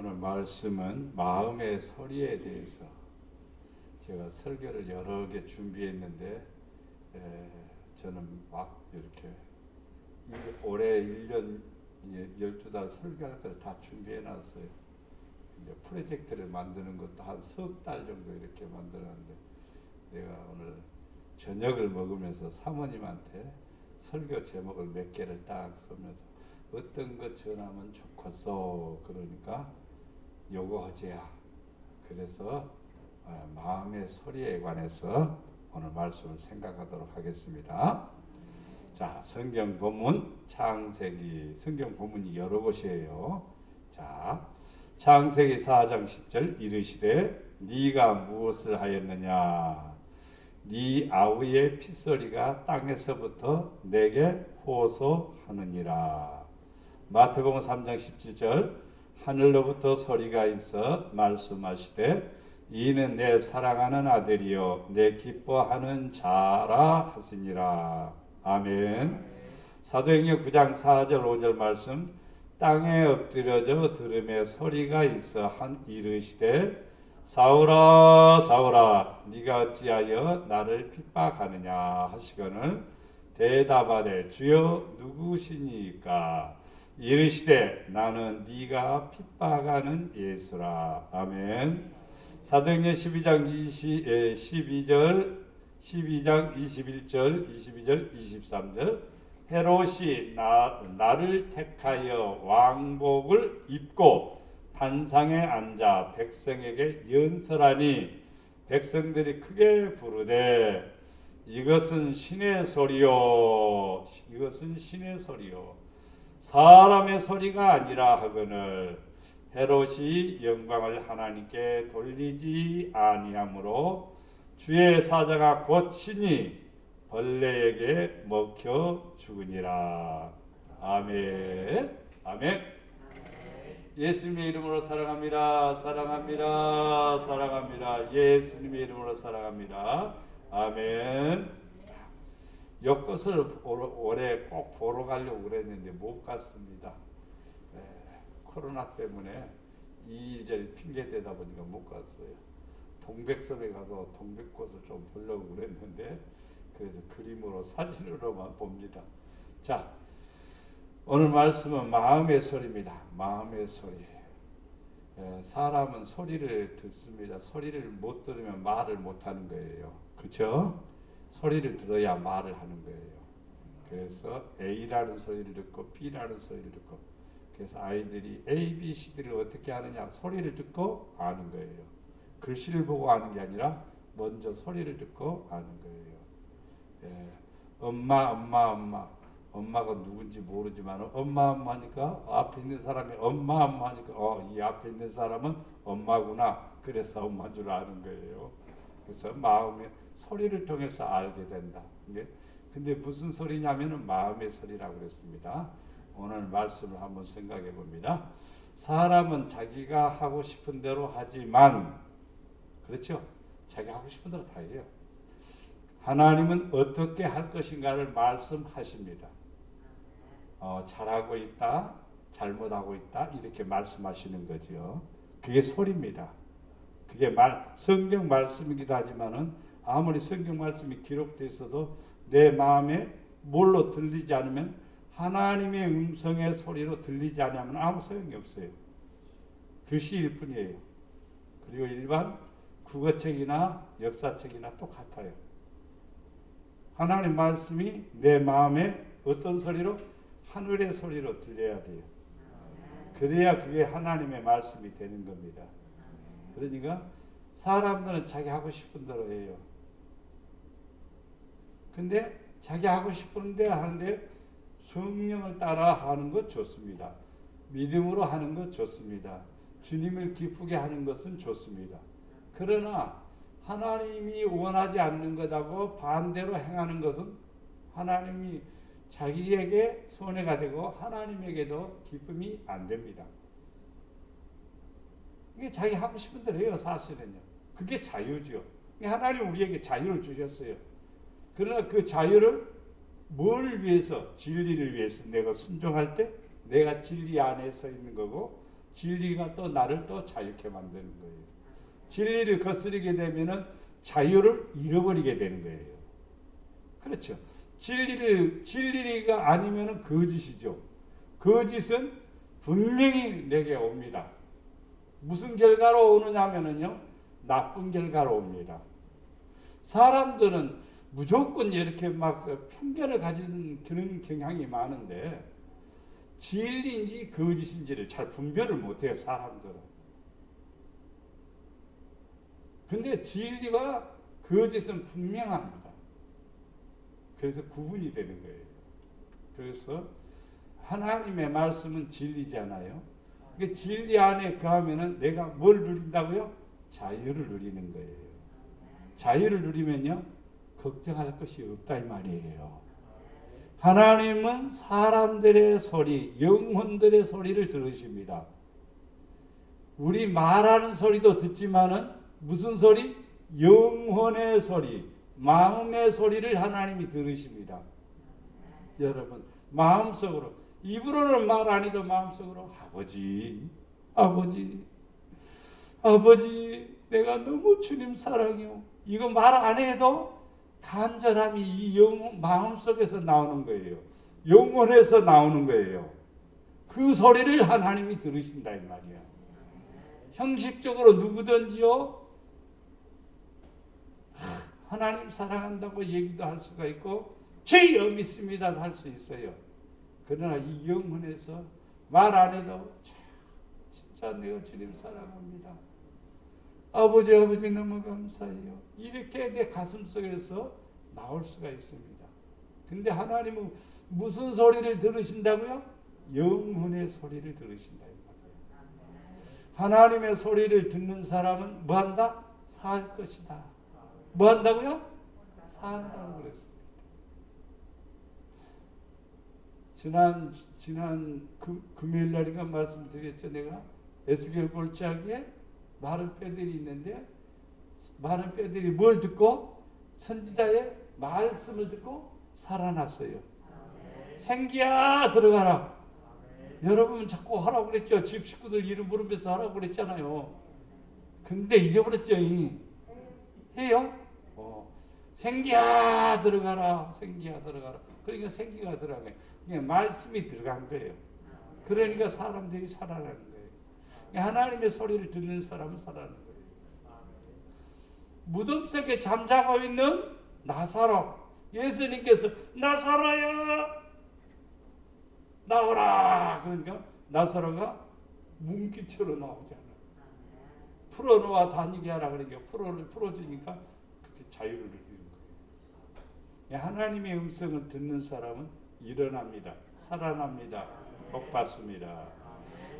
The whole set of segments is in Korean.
오늘 말씀은 마음의 소리에 대해서 제가 설교를 여러 개 준비했는데 저는 막 이렇게 올해 1년 12달 설교할 걸 다 준비해 놨어요. 이제 프로젝트를 만드는 것도 한 석 달 정도 이렇게 만들었는데 내가 오늘 저녁을 먹으면서 사모님한테 설교 제목을 몇 개를 딱 쓰면서 어떤 것 전하면 좋겠어. 그러니까 요거 하재야. 그래서 마음의 소리에 관해서 오늘 말씀을 생각하도록 하겠습니다. 자, 성경 본문 창세기, 성경 본문이 여러 곳이에요. 자, 창세기 4장 10절 이르시되 네가 무엇을 하였느냐? 네 아우의 핏소리가 땅에서부터 내게 호소하느니라. 마태복음 3장 17절 하늘로부터 소리가 있어 말씀하시되 이는 내 사랑하는 아들이요 내 기뻐하는 자라 하시니라. 아멘. 사도행전 9장 4절 5절 말씀 땅에 엎드려져 들음에 소리가 있어 이르시되 사울아 사울아 네가 어찌하여 나를 핍박하느냐 하시거늘 대답하되 주여 누구시니까 이르시되 나는 네가 핍박하는 예수라. 아멘. 사도행전 12장 12장 21절 22절 23절 헤롯이 나를 택하여 왕복을 입고 단상에 앉아 백성에게 연설하니 백성들이 크게 부르되 이것은 신의 소리요 이것은 신의 소리요 사람의 소리가 아니라 하거늘 헤롯이 영광을 하나님께 돌리지 아니하므로 주의 사자가 곧 친히 벌레에게 먹혀 죽으니라. 아멘. 아멘. 예수님의 이름으로 사랑합니다. 사랑합니다. 사랑합니다. 예수님의 이름으로 사랑합니다. 아멘. 이것을 올해 꼭 보러 가려고 그랬는데 못 갔습니다. 코로나 때문에 이리저리 핑계 대다 보니까 못 갔어요. 동백섬에 가서 동백꽃을 좀 보려고 그랬는데 그래서 그림으로 사진으로만 봅니다. 자, 오늘 말씀은 마음의 소리입니다. 마음의 소리. 사람은 소리를 듣습니다. 소리를 못 들으면 말을 못 하는 거예요. 그렇죠? 소리를 들어야 말을 하는 거예요. 그래서 A라는 소리를 듣고 B라는 소리를 듣고 그래서 아이들이 A, B, C들을 어떻게 하느냐 소리를 듣고 아는 거예요. 글씨를 보고 아는 게 아니라 먼저 소리를 듣고 아는 거예요. 엄마가 누군지 모르지만 엄마 하니까 앞에 있는 사람이 엄마 하니까 이 앞에 있는 사람은 엄마구나. 그래서 엄마인 줄 아는 거예요. 그래서 마음의 소리를 통해서 알게 된다. 근데 무슨 소리냐면은 마음의 소리라고 그랬습니다. 오늘 말씀을 한번 생각해 봅니다. 사람은 자기가 하고 싶은 대로 하지만 그렇죠? 자기 하고 싶은 대로 다 해요. 하나님은 어떻게 할 것인가를 말씀하십니다. 잘하고 있다, 잘못하고 있다 이렇게 말씀하시는 거죠. 그게 소리입니다. 그게 성경 말씀이기도 하지만은 아무리 성경 말씀이 기록되어 있어도 내 마음에 뭘로 들리지 않으면 하나님의 음성의 소리로 들리지 않으면 아무 소용이 없어요. 글씨일 뿐이에요. 그리고 일반 국어책이나 역사책이나 똑같아요. 하나님 말씀이 내 마음에 어떤 소리로? 하늘의 소리로 들려야 돼요. 그래야 그게 하나님의 말씀이 되는 겁니다. 그러니까 사람들은 자기 하고 싶은 대로 해요. 근데 자기 하고 싶은 대로 하는데 성령을 따라 하는 것 좋습니다. 믿음으로 하는 것 좋습니다. 주님을 기쁘게 하는 것은 좋습니다. 그러나 하나님이 원하지 않는 것하고 반대로 행하는 것은 하나님이 자기에게 손해가 되고 하나님에게도 기쁨이 안 됩니다. 이게 자기 하고 싶은 대로 해요. 사실은요. 그게 자유죠. 하나님 우리에게 자유를 주셨어요. 그러나 그 자유를 뭘 위해서? 진리를 위해서 내가 순종할 때 내가 진리 안에 서 있는 거고 진리가 또 나를 또 자유케 만드는 거예요. 진리를 거스르게 되면은 자유를 잃어버리게 되는 거예요. 그렇죠. 진리가 아니면은 거짓이죠. 거짓은 분명히 내게 옵니다. 무슨 결과로 오느냐면은요, 나쁜 결과로 옵니다. 사람들은 무조건 이렇게 막 편견을 가지는 그런 경향이 많은데, 진리인지 거짓인지를 잘 분별을 못해요, 사람들은. 근데 진리와 거짓은 분명합니다. 그래서 구분이 되는 거예요. 그래서 하나님의 말씀은 진리잖아요. 그 진리 안에 거하면은 내가 뭘 누린다고요? 자유를 누리는 거예요. 자유를 누리면요, 걱정할 것이 없다 이 말이에요. 하나님은 사람들의 소리, 영혼들의 소리를 들으십니다. 우리 말하는 소리도 듣지만은 무슨 소리? 영혼의 소리, 마음의 소리를 하나님이 들으십니다. 여러분, 마음속으로, 입으로는 말 안 해도 마음속으로 아버지, 아버지, 아버지, 내가 너무 주님 사랑해요. 이거 말 안 해도 간절함이 이 마음속에서 나오는 거예요. 영혼에서 나오는 거예요. 그 소리를 하나님이 들으신다 이 말이야. 형식적으로 누구든지요, 하나님 사랑한다고 얘기도 할 수가 있고 주여 믿습니다 할 수 있어요. 그러나 이 영혼에서 말 안 해도 진짜 내가 주님 사랑합니다. 아버지 너무 감사해요. 이렇게 내 가슴 속에서 나올 수가 있습니다. 근데 하나님은 무슨 소리를 들으신다고요? 영혼의 소리를 들으신다. 하나님의 소리를 듣는 사람은 뭐한다? 살 것이다. 뭐한다고요? 산다고 그랬습니다. 지난 금요일 날인가 말씀드렸죠. 내가 에스겔 골짜기에 많은 뼈들이 있는데, 많은 뼈들이 뭘 듣고? 선지자의 말씀을 듣고 살아났어요. 생기야 들어가라. 여러분 자꾸 하라고 그랬죠. 집 식구들 이름 부르면서 하라고 그랬잖아요. 근데 잊어버렸죠. 해요? 생기야 들어가라. 생기야 들어가라. 그러니까 생기가 들어간 거예요. 그냥 말씀이 들어간 거예요. 그러니까 사람들이 살아나는 거예요. 하나님의 소리를 듣는 사람은 살아나는 거예요. 무덤 속에 잠자고 있는 나사로, 예수님께서 나사로야 나오라. 그러니까 나사로가 뭉기처럼 나오잖아요. 풀어놓아 다니게 하라. 그러니까 풀어주니까 그때 자유를 누리는 거예요. 하나님의 음성을 듣는 사람은 일어납니다. 살아납니다. 복받습니다.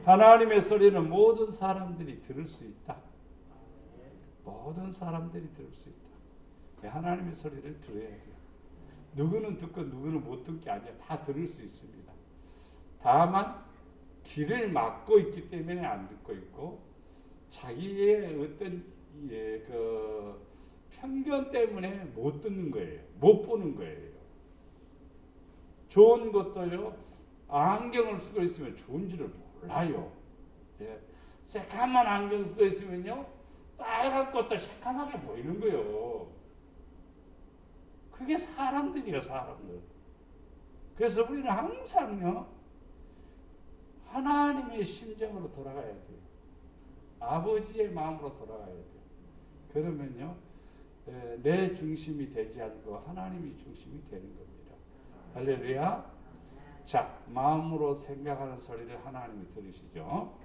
하나님의 소리는 모든 사람들이 들을 수 있다. 모든 사람들이 들을 수 있다. 하나님의 소리를 들어야 돼요. 누구는 듣고 누구는 못 듣는 게 아니야. 다 들을 수 있습니다. 다만 귀를 막고 있기 때문에 안 듣고 있고, 자기의 어떤 그 편견 때문에 못 듣는 거예요. 못 보는 거예요. 좋은 것도요, 안경을 쓰고 있으면 좋은지를 몰라요. 새까만 안경 쓰고 있으면요, 빨간 것도 새까맣게 보이는 거예요. 그게 사람들이에요, 사람들. 그래서 우리는 항상요, 하나님의 심정으로 돌아가야 돼요. 아버지의 마음으로 돌아가야 돼요. 그러면요, 내 중심이 되지 않고 하나님이 중심이 되는 겁니다. 할렐루야. 자, 마음으로 생각하는 소리를 하나님이 들으시죠.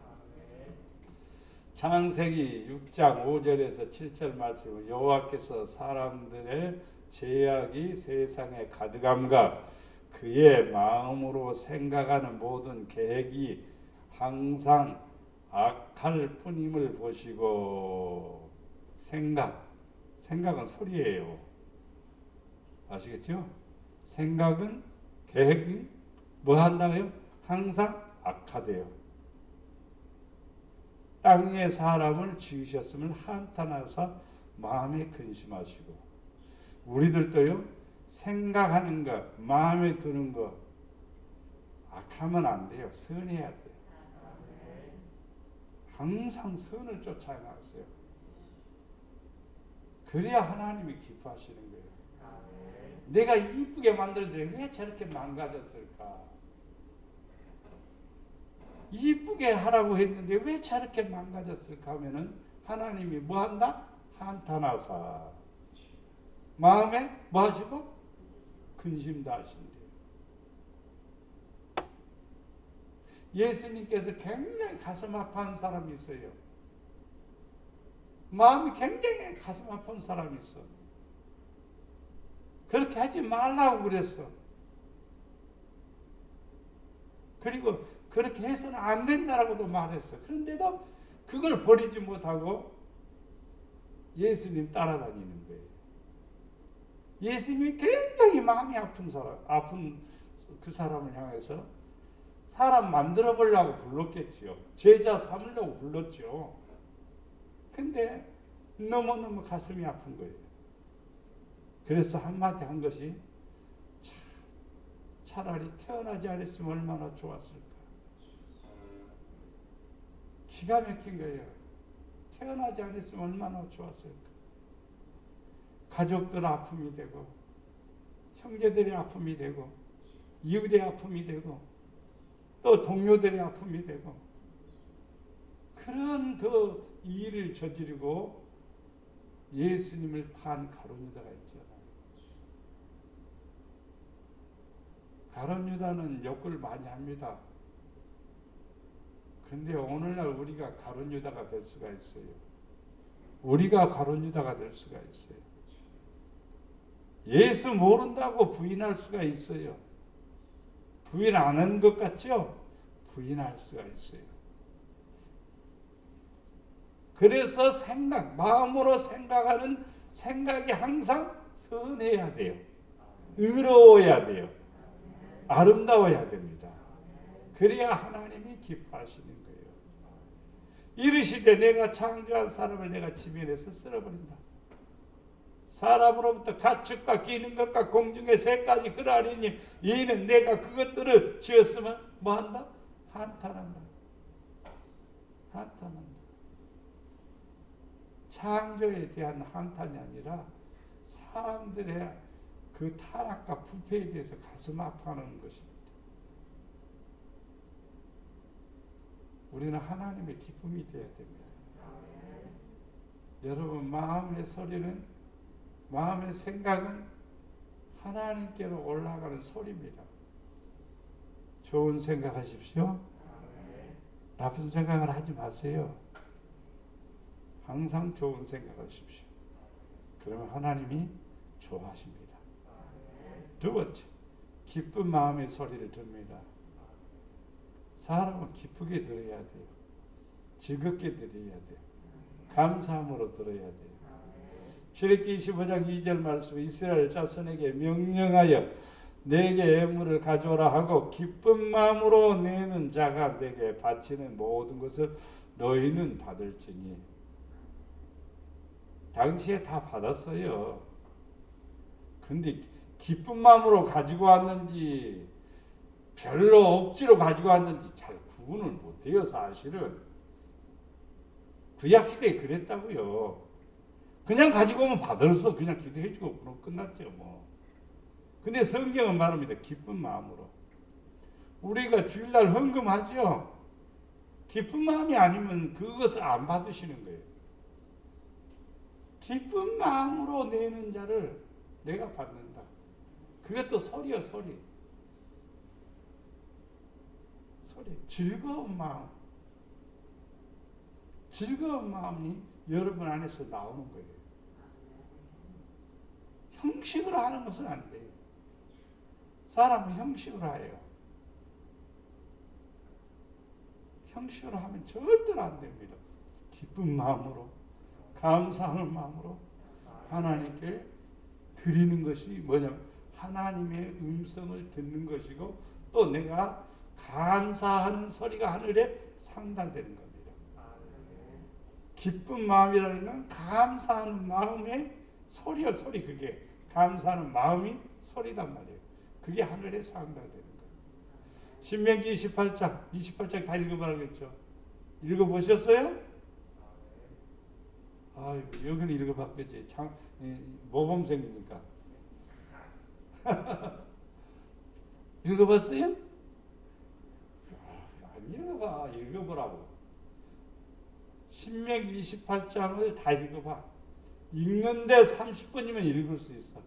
창세기 6장 5절에서 7절 말씀은 여호와께서 사람들의 죄악이 세상에 가득함과 그의 마음으로 생각하는 모든 계획이 항상 악할 뿐임을 보시고. 생각은 소리예요. 아시겠죠? 생각은, 계획이 뭐 한다고요? 항상 악하대요. 땅에 사람을 지으셨음을 한탄하사 마음에 근심하시고. 우리들도요, 생각하는 것, 마음에 드는 것 악하면 안 돼요. 선해야 돼요. 항상 선을 쫓아나갔어요. 그래야 하나님이 기뻐하시는 거예요. 내가 이쁘게 만들었는데 왜 저렇게 망가졌을까? 이쁘게 하라고 했는데 왜 저렇게 망가졌을까 하면은 하나님이 뭐 한다? 한탄하사 마음에 뭐 하시고? 근심 다하신대요. 예수님께서 굉장히 가슴 아파한 사람이 있어요. 마음이 굉장히 가슴 아픈 사람이 있어. 그렇게 하지 말라고 그랬어. 그리고 그렇게 해서는 안 된다라고도 말했어. 그런데도 그걸 버리지 못하고 예수님 따라다니는 거예요. 예수님이 굉장히 마음이 아픈 그 사람을 향해서 사람 만들어 보려고 불렀겠지요. 제자 삼으려고 불렀죠. 근데 너무너무 가슴이 아픈 거예요. 그래서 한마디 한 것이 차라리 태어나지 않았으면 얼마나 좋았을까. 기가 막힌 거예요. 태어나지 않았으면 얼마나 좋았을까. 가족들 아픔이 되고 형제들의 아픔이 되고 이웃의 아픔이 되고 또 동료들의 아픔이 되고 그런 그 일을 저지르고 예수님을 판 가룟 유다가 있잖아요. 가룟 유다는 욕을 많이 합니다. 근데 오늘날 우리가 가룟 유다가 될 수가 있어요. 우리가 가룟 유다가 될 수가 있어요. 예수 모른다고 부인할 수가 있어요. 부인 안 하는 것 같죠? 부인할 수가 있어요. 그래서 마음으로 생각하는 생각이 항상 선해야 돼요. 의로워야 돼요. 아름다워야 됩니다. 그래야 하나님이 기뻐하시는 거예요. 이르시되 내가 창조한 사람을 내가 지면에서 쓸어버린다. 사람으로부터 가축과 기는 것과 공중의 새까지 그러하리니 이는 내가 그것들을 지었으면 뭐한다? 한탄한다. 한탄한다. 창조에 대한 한탄이 아니라 사람들의 그 타락과 부패에 대해서 가슴 아파하는 것입니다. 우리는 하나님의 기쁨이 되어야 됩니다. 여러분 마음의 소리는 마음의 생각은 하나님께로 올라가는 소리입니다. 좋은 생각하십시오. 나쁜 생각을 하지 마세요. 항상 좋은 생각하십시오. 그러면 하나님이 좋아하십니다. 두 번째, 기쁜 마음의 소리를 듭니다. 사람은 기쁘게 들어야 돼요. 즐겁게 들어야 돼요. 감사함으로 들어야 돼요. 출애굽기 25장 2절 말씀 이스라엘 자손에게 명령하여 내게 예물을 가져오라 하고 기쁜 마음으로 내는 자가 내게 바치는 모든 것을 너희는 받을지니. 당시에 다 받았어요. 근데 기쁜 마음으로 가지고 왔는지 별로 억지로 가지고 왔는지 잘 구분을 못해요. 사실은 구약 시대에 그랬다고요. 그냥 가지고 오면 받아서 그냥 기도해주고 그럼 끝났죠 뭐. 근데 성경은 말합니다. 기쁜 마음으로. 우리가 주일날 헌금하죠. 기쁜 마음이 아니면 그것을 안 받으시는 거예요. 기쁜 마음으로 내는 자를 내가 받는다. 그것도 소리요 소리. 소리. 즐거운 마음. 즐거운 마음이 여러분 안에서 나오는 거예요. 형식으로 하는 것은 안 돼요. 사람은 형식으로 해요. 형식으로 하면 절대로 안 됩니다. 기쁜 마음으로, 감사하는 마음으로 하나님께 드리는 것이 뭐냐면 하나님의 음성을 듣는 것이고 또 내가 감사하는 소리가 하늘에 상달되는 겁니다. 기쁜 마음이라는 건 감사하는 마음의 소리요 소리. 그게 감사하는 마음이 소리단 말이에요. 그게 하늘에 상달되는 거예요. 신명기 28장 다 읽어봐야겠죠. 읽어보셨어요? 아이고, 여기는 읽어봤겠지. 참, 모범생이니까. 읽어봤어요? 안 읽어봐. 읽어보라고. 신명기 28장을 다 읽어봐. 읽는데 30분이면 읽을 수 있어.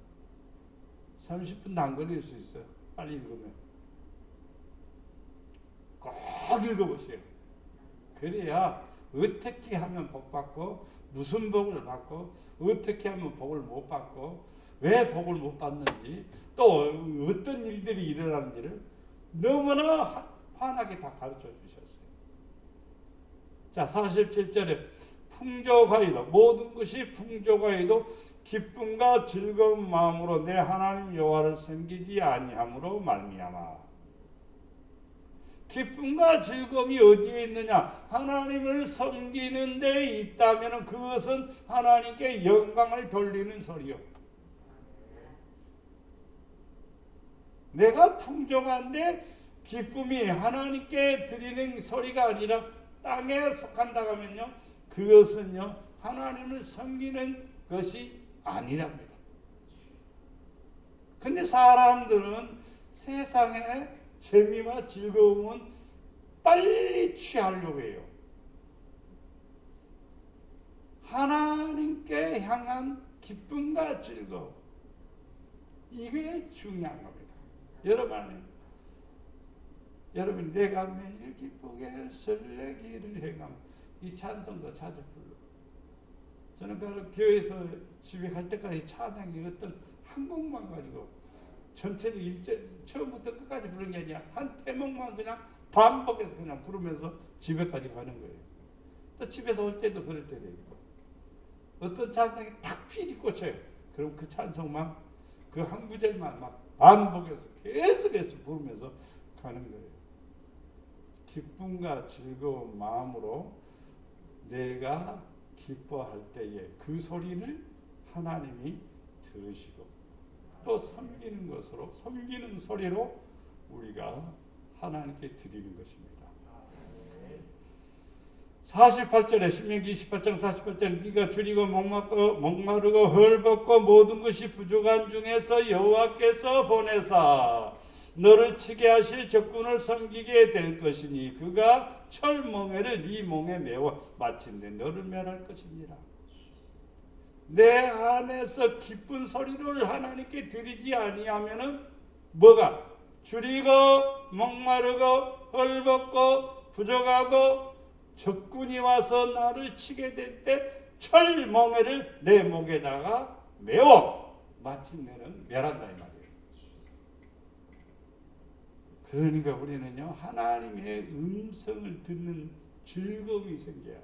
30분도 안 걸릴 수 있어요. 빨리 읽으면. 꼭 읽어보세요. 그래야 어떻게 하면 복 받고 무슨 복을 받고 어떻게 하면 복을 못 받고 왜 복을 못 받는지 또 어떤 일들이 일어나는지를 너무나 환하게 다 가르쳐 주셨어요. 자, 47절에 풍족하이도 모든 것이 풍족하이도 기쁨과 즐거운 마음으로 내 하나님 여호와를 섬기지 아니함으로 말미암아. 기쁨과 즐거움이 어디에 있느냐? 하나님을 섬기는 데 있다면 그것은 하나님께 영광을 돌리는 소리요. 내가 풍족한데 기쁨이 하나님께 드리는 소리가 아니라 땅에 속한다고 하면요, 그것은요 하나님을 섬기는 것이 아니랍니다. 근데 사람들은 세상에 재미와 즐거움은 빨리 취하려고 해요. 하나님께 향한 기쁨과 즐거움, 이게 중요한 겁니다. 여러분 내가 매일 기쁘게 설레기를 행함, 이 찬송도 자주 불러. 저는 그 교회에서 집에 갈 때까지 찬양이 어떤 한 곡만 가지고 전체적 일절 처음부터 끝까지 부르는 게 아니라 한 대목만 그냥 반복해서 그냥 부르면서 집에까지 가는 거예요. 또 집에서 올 때도 그럴 때도 있고, 어떤 찬송이 딱 필이 꽂혀요. 그럼 그 찬송만 그 한 구절만 막 반복해서 계속해서 부르면서 가는 거예요. 기쁨과 즐거운 마음으로 내가 기뻐할 때에 그 소리를 하나님이 들으시고 또 섬기는 소리로 우리가 하나님께 드리는 것입니다. 48절에 신명기 28장 48절에 네가 줄이고 목마르고 헐벗고 모든 것이 부족한 중에서 여호와께서 보내사 너를 치게 하실 적군을 섬기게 될 것이니 그가 철멍에를 네 몸에 메워 마침내 너를 멸할 것이니라. 내 안에서 기쁜 소리를 하나님께 드리지 아니하면은 뭐가? 줄이고 목마르고 헐벗고 부족하고 적군이 와서 나를 치게 될 때 철멍에를 내 목에다가 메워 마침내는 멸한다 이 말이에요. 그러니까 우리는요 하나님의 음성을 듣는 즐거움이 생겨야 돼요.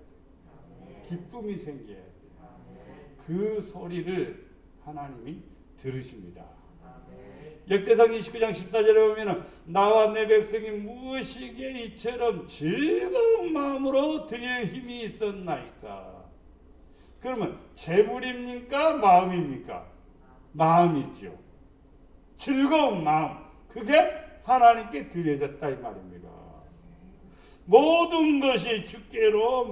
기쁨이 생겨야 돼요. 그 소리를 하나님이 들으십니다. 역대상 29장 14절에 보면 나와 내 백성이 무엇이기에 이처럼 즐거운 마음으로 드릴 힘이 있었나이까. 그러면 재물입니까? 마음입니까? 마음이죠. 즐거운 마음, 그게 하나님께 드려졌다 이 말입니다. 모든 것이 주께로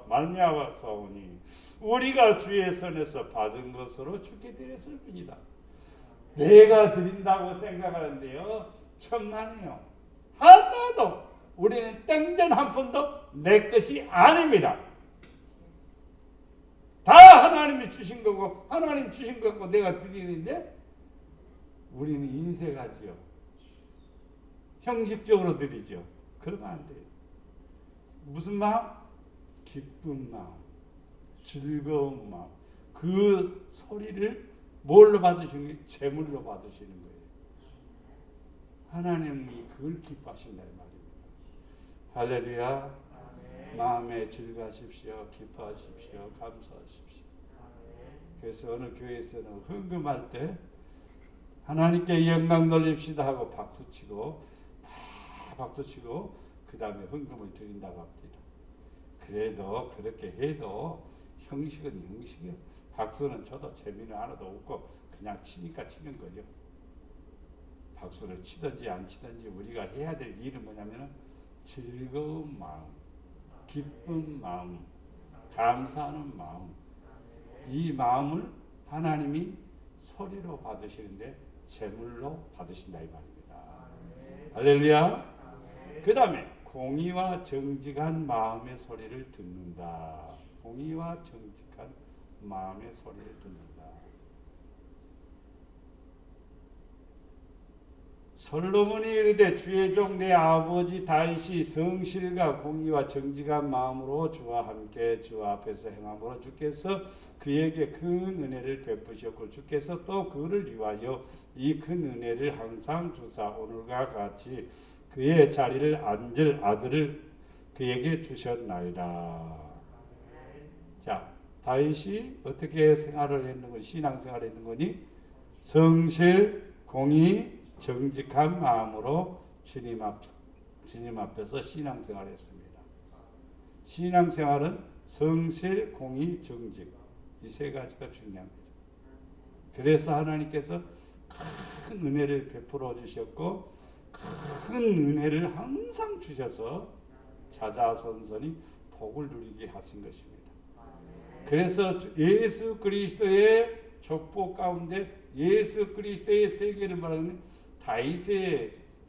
말미암았사오니 우리가 주의 손에서 받은 것으로 주께 드렸을 뿐이다. 내가 드린다고 생각하는데요 천만이요. 하나도 우리는 땡전 한 푼도 내 것이 아닙니다. 다 하나님이 주신 거고 하나님 주신 거고 내가 드리는데 우리는 인색하지요. 형식적으로 드리죠. 그러면 안 돼요. 무슨 마음? 기쁜 마음, 즐거운 마음. 그 소리를 뭘로 받으시는 거예요? 제물로 받으시는 거예요. 하나님이 그걸 기뻐하신다 이 말입니다. 할렐루야. 아멘. 마음에 즐거하십시오. 기뻐하십시오. 감사하십시오. 아멘. 그래서 어느 교회에서는 헌금할 때 하나님께 영광 돌립시다 하고 박수치고 그 다음에 헌금을 드린다고 합니다. 그래도 그렇게 해도 형식은 형식이요. 박수는 쳐도 재미는 하나도 없고 그냥 치니까 치는 거죠. 박수를 치든지 안 치든지 우리가 해야 될 일은 뭐냐면 즐거운 마음, 기쁜 마음, 감사하는 마음, 이 마음을 하나님이 소리로 받으시는데 제물로 받으신다 이 말입니다. 할렐루야. 그 다음에 공의와 정직한 마음의 소리를 듣는다. 공의와 정직한 마음의 소리를 듣는다. 솔로몬이 이르되 주의 종 내 아버지 다윗이 성실과 공의와 정직한 마음으로 주와 함께 주 앞에서 행함으로 주께서 그에게 큰 은혜를 베푸셨고 주께서 또 그를 위하여 이 큰 은혜를 항상 주사 오늘과 같이 그의 자리를 앉을 아들을 그에게 주셨나이다. 자, 다윗이 어떻게 생활을 했는 거니? 신앙생활을 했는 거니? 성실, 공의, 정직한 마음으로 주님 앞에서 신앙생활을 했습니다. 신앙생활은 성실, 공의, 정직 이 세 가지가 중요한 거죠. 그래서 하나님께서 큰 은혜를 베풀어 주셨고 큰 은혜를 항상 주셔서 자자손손이 복을 누리게 하신 것입니다. 그래서 예수 그리스도의 족보 가운데 예수 그리스도의 세계를 말하는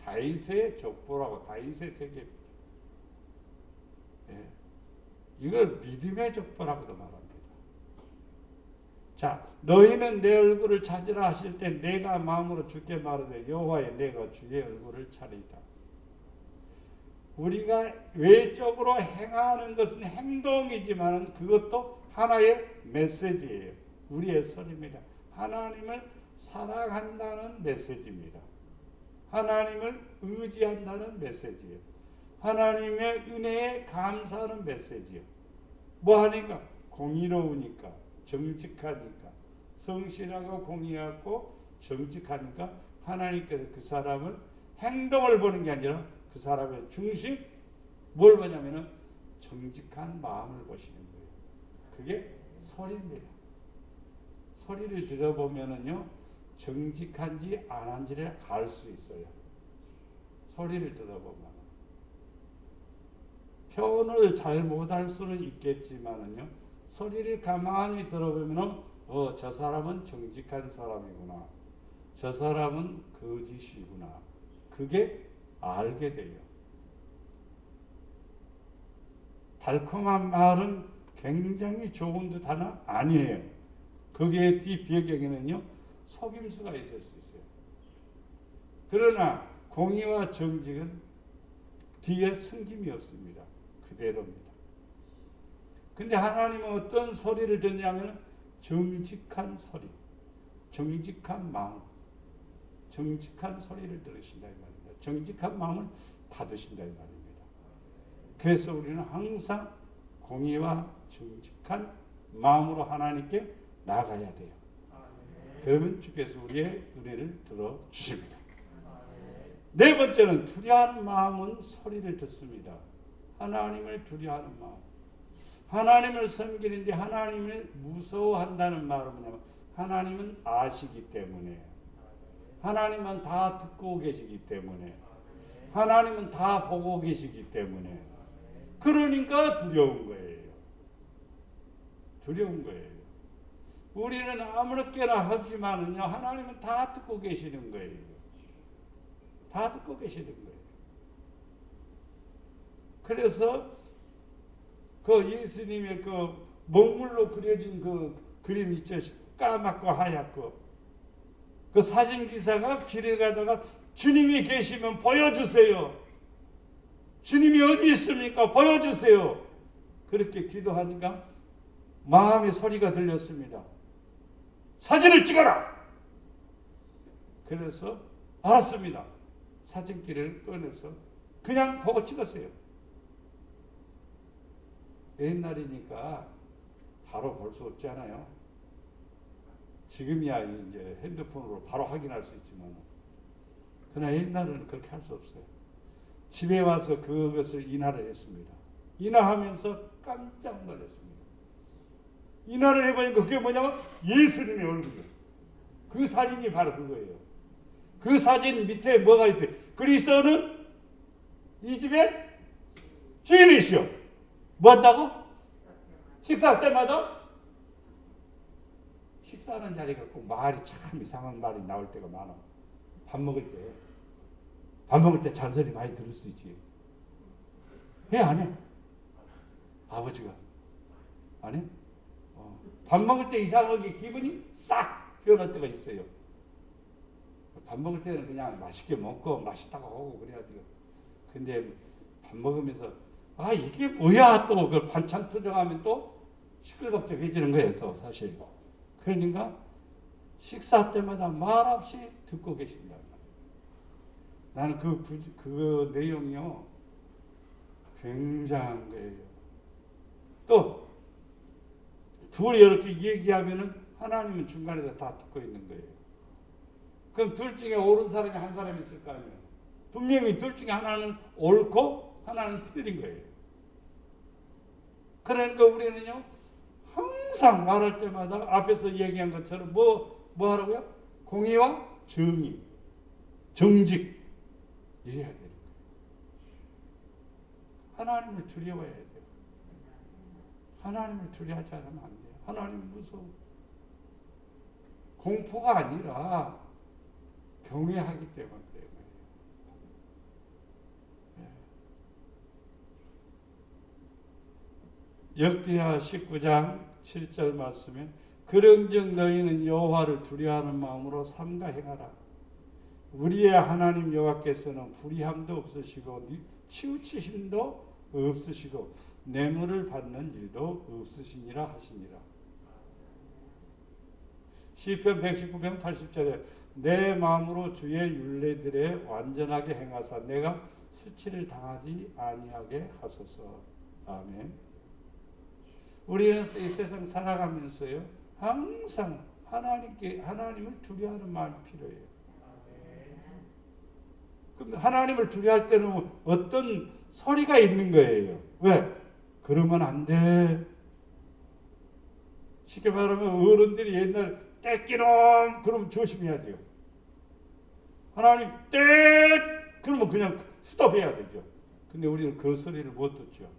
다윗의 족보라고 다윗의 세계입니다. 예. 이걸 믿음의 족보라고도 말합니다. 자, 너희는 내 얼굴을 찾으라 하실 때 내가 마음으로 주께 말하되 여호와의 내가 주의 얼굴을 찾으리다. 우리가 외적으로 행하는 것은 행동이지만 그것도 하나의 메시지예요. 우리의 소리입니다. 하나님을 사랑한다는 메시지입니다. 하나님을 의지한다는 메시지예요. 하나님의 은혜에 감사하는 메시지예요. 뭐 하니까? 공의로우니까, 정직하니까, 성실하고 공의하고 정직하니까 하나님께서 그 사람을 행동을 보는 게 아니라 그 사람의 중심 뭘 보냐면은 정직한 마음을 보시는 거예요. 그게 소리입니다. 소리를 들어보면은요 정직한지 안 한지를 알 수 있어요. 소리를 들어보면 표현을 잘 못할 수는 있겠지만은요 소리를 가만히 들어보면은 저 사람은 정직한 사람이구나. 저 사람은 거짓이구나. 그게 알게 돼요. 달콤한 말은 굉장히 좋은 듯 하나 아니에요. 거기에 뒤 배경에는요 속임수가 있을 수 있어요. 그러나 공의와 정직은 뒤에 숨김이 없습니다. 그대로입니다. 근데 하나님은 어떤 소리를 듣냐면 정직한 소리, 정직한 마음, 정직한 소리를 들으신다 이 말입니다. 정직한 마음을 받으신다 이 말입니다. 그래서 우리는 항상 공의와 정직한 마음으로 하나님께 나가야 돼요. 그러면 주께서 우리의 은혜를 들어주십니다. 네 번째는 두려워하는 마음은 소리를 듣습니다. 하나님을 두려워하는 마음. 하나님을 섬기는데 하나님을 무서워한다는 말은 뭐냐면 하나님은 아시기 때문에 하나님은 다 듣고 계시기 때문에 하나님은 다 보고 계시기 때문에 그러니까 두려운 거예요. 두려운 거예요. 우리는 아무렇게나 하지만은요 하나님은 다 듣고 계시는 거예요. 다 듣고 계시는 거예요. 그래서 그 예수님의 그 먹물로 그려진 그 그림 있죠. 까맣고 하얗고 그 사진 기사가 길을 가다가 주님이 계시면 보여주세요. 주님이 어디 있습니까? 보여주세요. 그렇게 기도하니까 마음의 소리가 들렸습니다. 사진을 찍어라. 그래서 알았습니다. 사진기를 꺼내서 그냥 보고 찍었어요. 옛날이니까 바로 볼 수 없잖아요. 지금이야 이제 핸드폰으로 바로 확인할 수 있지만 그러나 옛날에는 그렇게 할 수 없어요. 집에 와서 그것을 인화를 했습니다. 인화하면서 깜짝 놀랐습니다. 인화를 해보니까 그게 뭐냐면 예수님의 얼굴이에요. 그 사진이 바로 그거예요. 그 사진 밑에 뭐가 있어요? 그리스도는 이 집의 주인이시오. 뭐 한다고? 식사 때마다? 식사하는 자리가 꼭 말이 참 이상한 말이 나올 때가 많아. 밥 먹을 때. 밥 먹을 때 잔소리 많이 들을 수 있지. 왜 안 해? 아버지가. 안 해? 밥 먹을 때 이상하게 기분이 싹 변할 때가 있어요. 밥 먹을 때는 그냥 맛있게 먹고 맛있다고 하고 그래야 돼요. 근데 밥 먹으면서 이게 뭐야 또 그 반찬 투정하면 또 시끌벅적해지는 거예요. 또 사실. 그러니까 식사 때마다 말없이 듣고 계신다. 나는 그 내용이요 굉장한 거예요. 또 둘이 이렇게 얘기하면은 하나님은 중간에서 다 듣고 있는 거예요. 그럼 둘 중에 옳은 사람이 한 사람이 있을 거 아니에요. 분명히 둘 중에 하나는 옳고 하나는 틀린 거예요. 그러니까 우리는요 항상 말할 때마다 앞에서 얘기한 것처럼 뭐 하라고요? 공의와 정의, 정직 이래야 돼요. 하나님을 두려워해야 돼요. 하나님을 두려워하지 않으면 안 돼요. 하나님 무서워. 공포가 아니라 경외하기 때문에 그래요. 역대하 19장 7절 말씀에 그런즉 너희는 여호와를 두려워하는 마음으로 삼가 행하라. 우리의 하나님 여호와께서는 불의함도 없으시고 치우치심도 없으시고 뇌물을 받는 일도 없으시니라 하시니라. 시편 119편 80절에 내 마음으로 주의 율례들에 완전하게 행하사 내가 수치를 당하지 아니하게 하소서. 아멘. 우리는 이 세상 살아가면서요 항상 하나님을 두려워하는 마음이 필요해요. 그럼 하나님을 두려워할 때는 어떤 소리가 있는 거예요. 왜? 그러면 안 돼. 쉽게 말하면 어른들이 옛날 떼끼놈 그러면 조심해야 돼요. 하나님 떼 그러면 그냥 스톱해야 되죠. 근데 우리는 그 소리를 못 듣죠.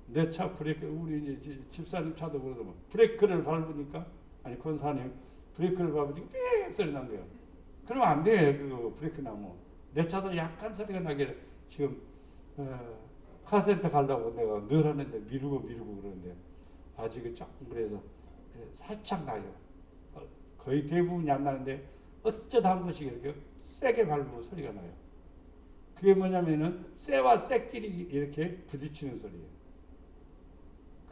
내 차 브레이크 우리 집사님 차도 그러더만 브레이크를 밟으니까 권사님 브레이크를 밟으니까 삐 소리 난 거예요. 그러면 안 돼. 그 브레이크 나면 내 차도 약간 소리가 나게 지금 카센터 가려고 내가 늘 하는데 미루고 그러는데 아직은 조금 그래서 살짝 나요. 거의 대부분이 안 나는데 어쩌다 한 번씩 이렇게 세게 밟으면 소리가 나요. 그게 뭐냐면은 쇠와 쇠끼리 이렇게 부딪히는 소리예요.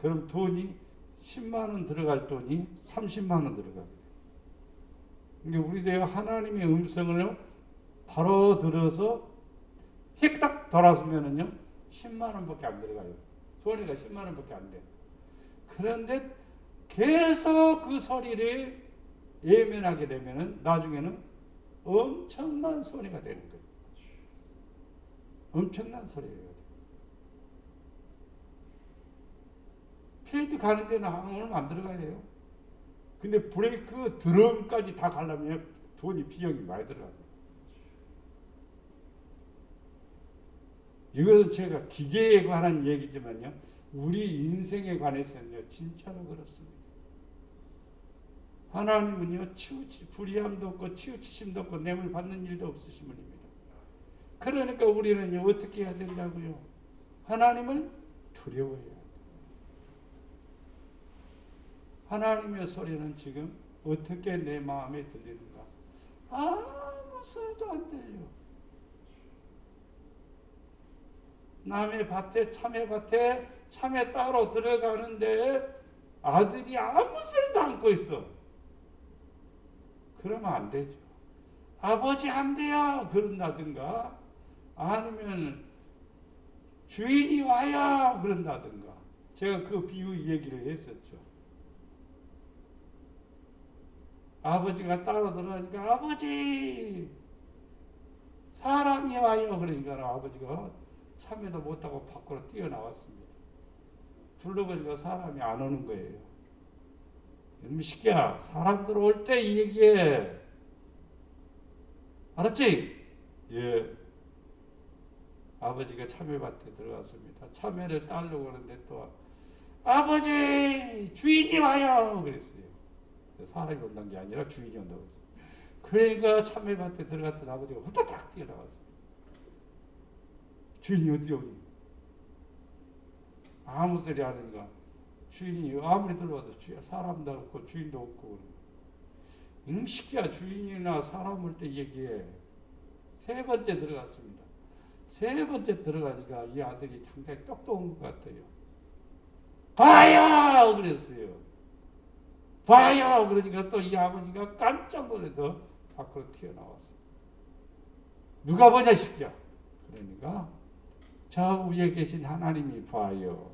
그럼 돈이 10만 원 들어갈 돈이 30만 원 들어가요. 근데 우리도 하나님의 음성을 바로 들어서 휙딱 돌아서면은요 10만 원밖에 안 들어가요. 소리가 10만 원밖에 안 돼. 그런데 계속 그 소리를 예민하게 되면은 나중에는 엄청난 소리가 되는 거예요. 엄청난 소리예요. 페이드 가는 데는 오늘 안 들어가요. 근데 브레이크 드럼까지 다 가려면 돈이 비용이 많이 들어가요. 이것은 제가 기계에 관한 얘기지만요. 우리 인생에 관해서는요. 진짜로 그렇습니다. 하나님은요. 불의함도 없고 치우치심도 없고 뇌물 받는 일도 없으신 분입니다. 그러니까 우리는요. 어떻게 해야 된다고요? 하나님을 두려워해야 돼요. 하나님의 소리는 지금 어떻게 내 마음에 들리는가? 아무 소리도 안 들려. 남의 밭에 참외 따러 들어가는데 아들이 아무 소리도 안 꺼 있어. 그러면 안 되죠. 아버지 안 돼요. 그런다든가 아니면 주인이 와요. 그런다든가 제가 그 비유 얘기를 했었죠. 아버지가 따로 들어가니까 아버지 사람이 와요. 그러니까 아버지가 참여도 못하고 밖으로 뛰어나왔습니다. 불러보니까 사람이 안 오는 거예요. 이놈의 새끼야 사람들 올 때 얘기해. 알았지? 예. 아버지가 참외밭에 들어갔습니다. 참외를 따려고 하는데 또 아버지 주인이 와요 그랬어요. 사람이 온다는 게 아니라 주인이 온다고 했어요. 그러니까 참외밭에 들어갔던 아버지가 후다닥 뛰어나갔어요. 주인이 어디 오니? 아무 소리 안 하니까 주인이 아무리 들어와도 사람도 없고 주인도 없고 시키야 주인이나 사람 올 때 얘기해. 세 번째 들어갔습니다. 세 번째 들어가니까 이 아들이 상당히 똑똑한 것 같아요. 봐요! 그랬어요. 봐요! 그러니까 또 이 아버지가 깜짝 놀라서 밖으로 튀어나왔어요. 누가 보냐 시키야. 그러니까 저 위에 계신 하나님이 봐요.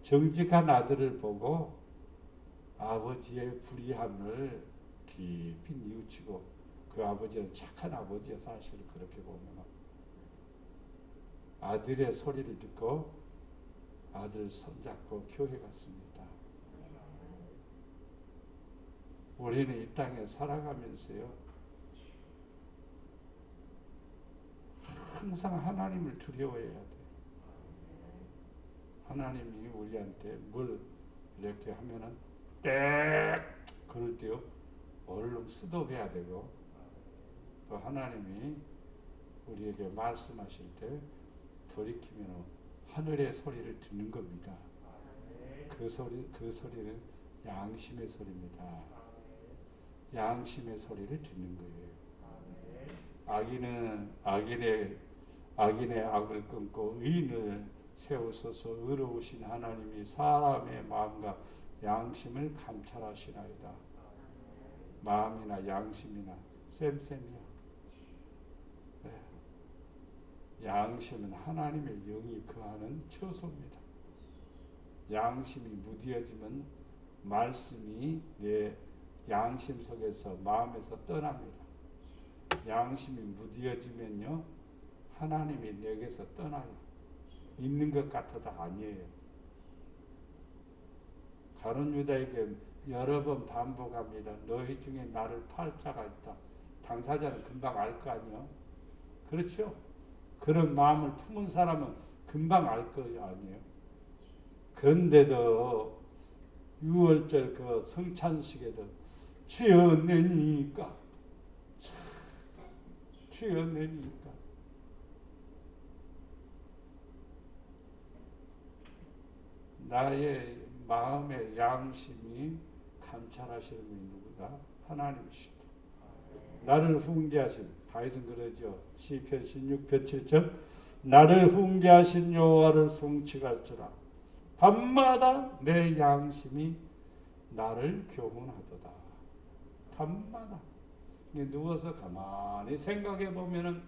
정직한 아들을 보고 아버지의 불의함을 깊이 뉘우치고 그 아버지는 착한 아버지의 사실을 그렇게 보면 아들의 소리를 듣고 아들 손잡고 교회 갔습니다. 우리는 이 땅에 살아가면서요 항상 하나님을 두려워해야 돼. 하나님이 우리한테 뭘 이렇게 하면은 땡 그럴 때요 얼른 스톱해야 되고 또 하나님이 우리에게 말씀하실 때 돌이키면 하늘의 소리를 듣는 겁니다. 그 소리는 양심의 소리입니다. 양심의 소리를 듣는 거예요. 악인의 악을 끊고 의인을 세우소서. 의로우신 하나님이 사람의 마음과 양심을 감찰하시나이다. 마음이나 양심이나 쌤쌤이야. 네. 양심은 하나님의 영이 거하는 처소입니다. 양심이 무디어지면 말씀이 내 양심 속에서 마음에서 떠납니다. 양심이 무디어지면요 하나님이 내게서 떠나요. 있는 것 같아도 아니에요. 가룟 유다에게 여러 번 반복합니다. 너희 중에 나를 팔 자가 있다. 당사자는 금방 알 거 아니에요. 그렇죠? 그런 마음을 품은 사람은 금방 알 거 아니에요. 그런데도 6월절 그 성찬식에도 주여내니까 주여내니까 나의 마음의 양심이 감찰하시는 분이 누구다? 하나님이시다. 나를 훈계하신 다윗은 그러죠. 시편 16편 7절 나를 훈계하신 여호와를 송축할지라 밤마다 내 양심이 나를 교훈하도다. 밤마다 누워서 가만히 생각해 보면은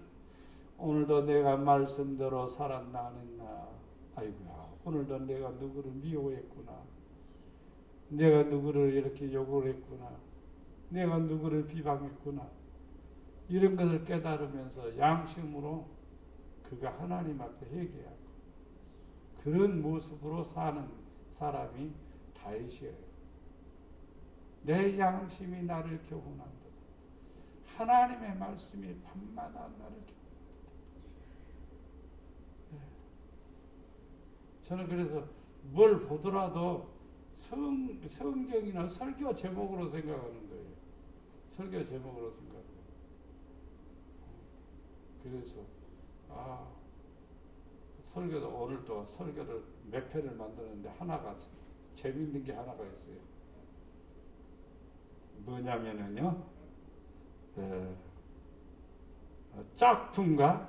오늘도 내가 말씀대로 살았나 안 했나. 아이고야 오늘도 내가 누구를 미워했구나. 내가 누구를 이렇게 욕을 했구나. 내가 누구를 비방했구나. 이런 것을 깨달으면서 양심으로 그가 하나님 앞에 회개하고 그런 모습으로 사는 사람이 다윗이에요. 내 양심이 나를 교훈한다. 하나님의 말씀이 밤마다 나를 교훈한다. 저는 그래서 뭘 보더라도 성경이나 설교 제목으로 생각하는 거예요. 설교 제목으로 생각해요. 그래서 설교도 오늘도 설교를 몇 편을 만드는데 하나가 재밌는 게 하나가 있어요. 뭐냐면은요, 짝퉁과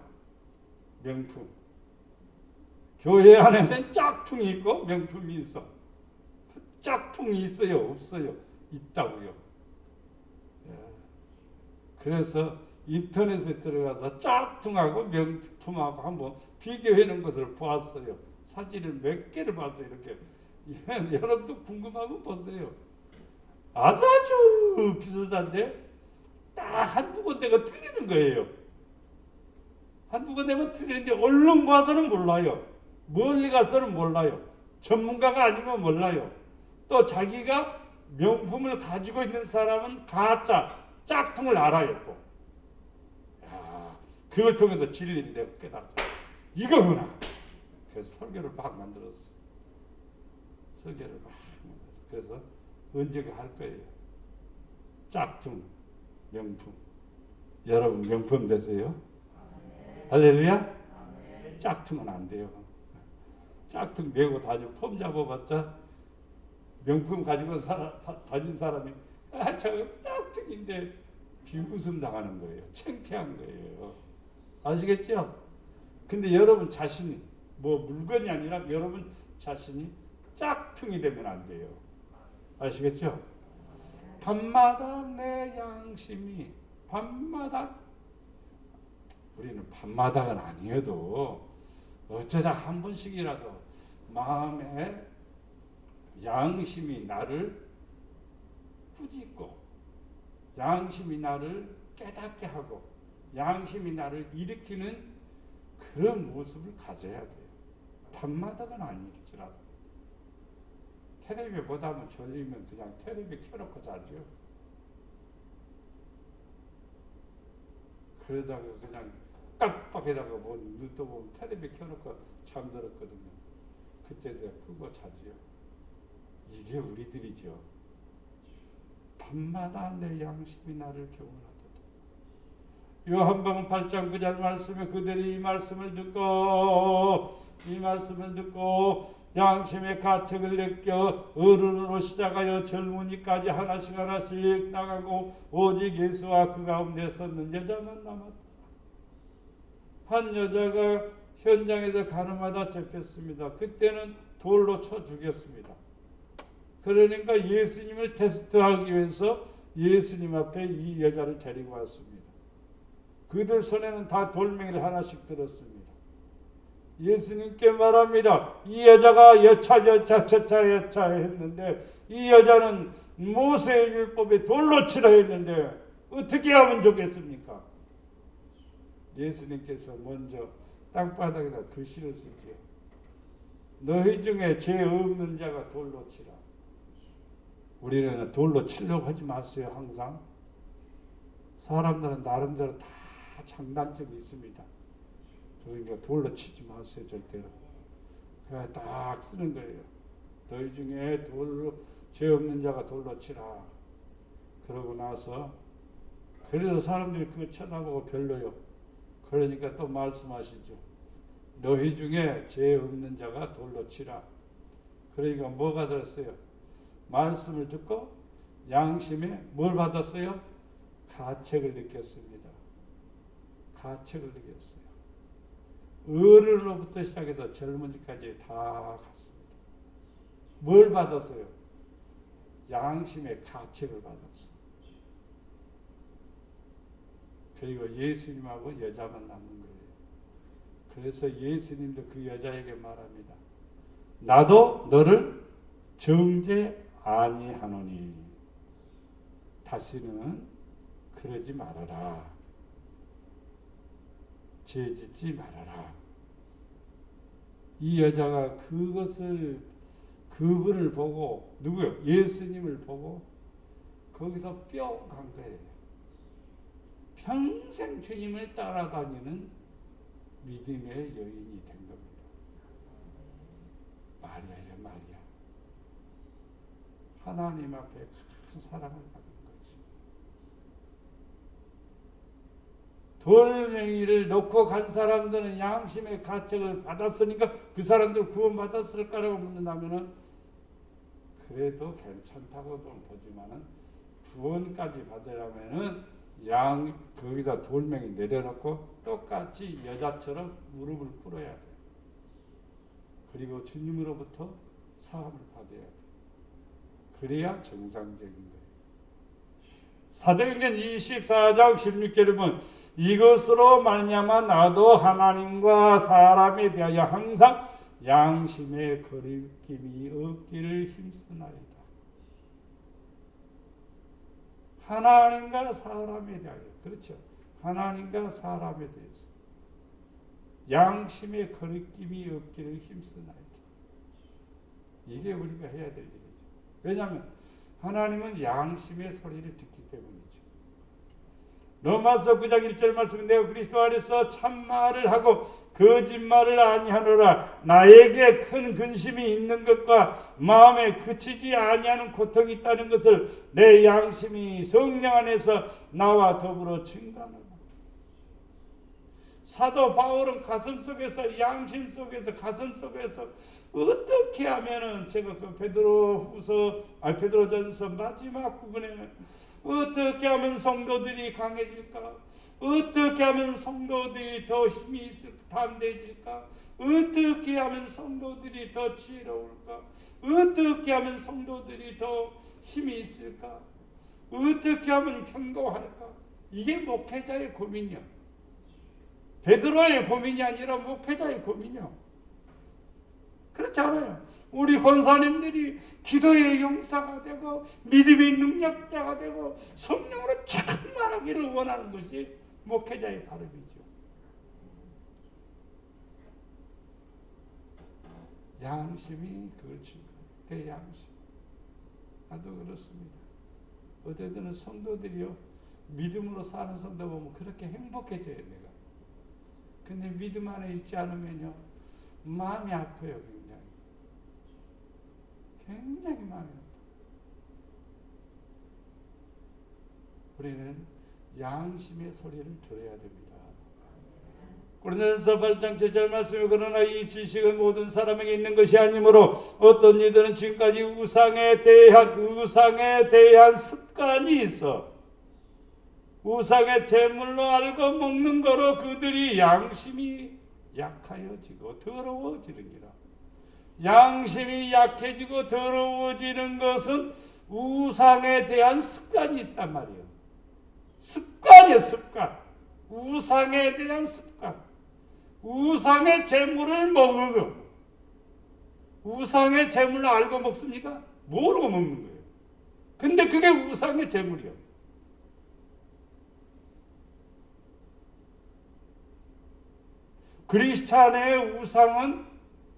명품. 교회 안에는 짝퉁이 있고 명품이 있어. 짝퉁이 있어요? 없어요? 있다고요. 그래서 인터넷에 들어가서 짝퉁하고 명품하고 한번 비교해 놓은 것을 보았어요. 사진을 몇 개를 봤어요. 이렇게. 여러분도 궁금하면 보세요. 아주 비슷한데 딱 한두 군데가 틀리는 거예요. 한두 군데만 틀리는데 얼른 봐서는 몰라요. 멀리 가서는 몰라요. 전문가가 아니면 몰라요. 또 자기가 명품을 가지고 있는 사람은 가짜, 짝퉁을 알아요. 또. 그걸 통해서 진리를 내가 깨달았다. 이거구나. 그래서 설교를 막 만들었어. 설교를 막 만들었어. 그래서 언제가 할 거예요. 짝퉁 명품. 여러분 명품 되세요? 할렐루야? 짝퉁은 안 돼요. 짝퉁 메고 다니고 폼 잡아봤자 명품 가지고 다닌 사람이 저 짝퉁인데 비웃음 당하는 거예요. 창피한 거예요. 아시겠죠? 근데 여러분 자신이 뭐 물건이 아니라 여러분 자신이 짝퉁이 되면 안 돼요. 아시겠죠? 밤마다 내 양심이 밤마다 우리는 밤마다는 아니어도 어쩌다 한 번씩이라도 마음에 양심이 나를 꾸짖고 양심이 나를 깨닫게 하고 양심이 나를 일으키는 그런 모습을 가져야 돼요. 밤마다는 아니지라도 텔레비 보다면 졸리면 그냥 텔레비 켜놓고 자죠. 그러다가 그냥 깜빡하다가 뭐 눈 떠보면 텔레비 켜놓고 잠들었거든요. 그때서야 끄고 자지요. 이게 우리들이죠. 밤마다 내 양심이 나를 교훈하도다. 요한복음 8장 9절 말씀에 그들이 이 말씀을 듣고 양심의 가책을 느껴 어른으로 시작하여 젊은이까지 하나씩 나가고 오직 예수와 그 가운데 섰는 여자만 남았다. 한 여자가 현장에서 가늠하다 잡혔습니다. 그때는 돌로 쳐 죽였습니다. 그러니까 예수님을 테스트하기 위해서 예수님 앞에 이 여자를 데리고 왔습니다. 그들 손에는 다 돌멩이를 하나씩 들었습니다. 예수님께 말합니다. 이 여자가 여차 했는데 이 여자는 모세의 율법에 돌로 치라 했는데 어떻게 하면 좋겠습니까? 예수님께서 먼저 땅바닥에다 글씨를 쓰지요. 너희 중에 죄 없는 자가 돌로 치라. 우리는 돌로 치려고 하지 마세요. 항상 사람들은 나름대로 다 장단점이 있습니다. 그러니까 돌로 치지 마세요. 절대로. 그냥 딱 쓰는 거예요. 너희 중에 돌로 죄 없는 자가 돌로 치라. 그러고 나서 그래도 사람들이 그거 쳐다보고 별로요. 그러니까 또 말씀하시죠. 너희 중에 죄 없는 자가 돌로 치라. 그러니까 뭐 받았어요? 말씀을 듣고 양심에 뭘 받았어요? 가책을 느꼈습니다. 가책을 느꼈어요. 어른으로부터 시작해서 젊은이까지 다 갔습니다. 뭘 받았어요? 양심의 가책을 받았어요. 그리고 예수님하고 여자만 남는 거예요. 그래서 예수님도 그 여자에게 말합니다. 나도 너를 정죄 아니하노니 다시는 그러지 말아라. 죄짓지 말아라. 이 여자가 그분을 보고 누구요? 예수님을 보고 거기서 뿅 간 거예요. 평생 주님을 따라다니는 믿음의 여인이 된 겁니다. 마리아야 마리아. 하나님 앞에 큰 사랑을 받은 거지. 돌멩이를 놓고 간 사람들은 양심의 가책을 받았으니까 그 사람들 구원받았을까라고 묻는다면은 그래도 괜찮다고 보지만은 구원까지 받으려면은 거기다 돌멩이 내려놓고 똑같이 여자처럼 무릎을 꿇어야 돼. 그리고 주님으로부터 사함을 받아야 돼. 그래야 정상적인 거예요. 사도행전 24장 16절에 보면 이것으로 말미암아 나도 하나님과 사람에 대하여 항상 양심의 거리낌이 없기를 힘쓰나이다. 하나님과 사람에 대하여, 그렇죠. 하나님과 사람에 대해서 양심의 거리낌이 없기를 힘쓰나이다. 이게 우리가 해야 될 일이죠. 왜냐하면 하나님은 양심의 소리를 듣기 때문이죠. 로마서 9장 1절 말씀 내가 그리스도 안에서 참말을 하고 거짓말을 아니하노라. 나에게 큰 근심이 있는 것과 마음에 그치지 아니하는 고통이 있다는 것을 내 양심이 성령 안에서 나와 더불어 증거하노라. 사도 바울은 가슴 속에서, 양심 속에서, 가슴 속에서 어떻게 하면은, 제가 그 베드로전서 마지막 부분에 어떻게 하면 성도들이 강해질까? 어떻게 하면 성도들이 더 힘이 있을까? 담대해질까? 어떻게 하면 성도들이 더 지혜로울까? 어떻게 하면 성도들이 더 힘이 있을까? 어떻게 하면 견고할까? 이게 목회자의 고민이야. 베드로의 고민이 아니라 목회자의 고민이야. 그렇지 않아요? 우리 권사님들이 기도의 용사가 되고 믿음의 능력자가 되고 성령으로 충만하기를 원하는 것이 목회자의 바람이죠. 양심이 그걸 내 양심. 나도 그렇습니다. 어쨌든 성도들이요, 믿음으로 사는 성도 보면 그렇게 행복해져요, 내가. 근데 믿음 안에 있지 않으면요, 마음이 아파요, 굉장히 마음이 아파요. 우리는 양심의 소리를 들어야 됩니다. 고린도전서 8장 7절 말씀에 그러나 이 지식은 모든 사람에게 있는 것이 아니므로 어떤 이들은 지금까지 우상에 대한 습관이 있어 우상의 제물로 알고 먹는 거로 그들이 양심이 약하여지고 더러워지느니라. 양심이 약해지고 더러워지는 것은 우상에 대한 습관이 있단 말이에요. 습관이에요, 습관. 우상에 대한 습관. 우상의 제물을 먹는. 우상의 제물을 알고 먹습니까? 모르고 먹는 거예요. 근데 그게 우상의 제물이에요. 크리스찬의 우상은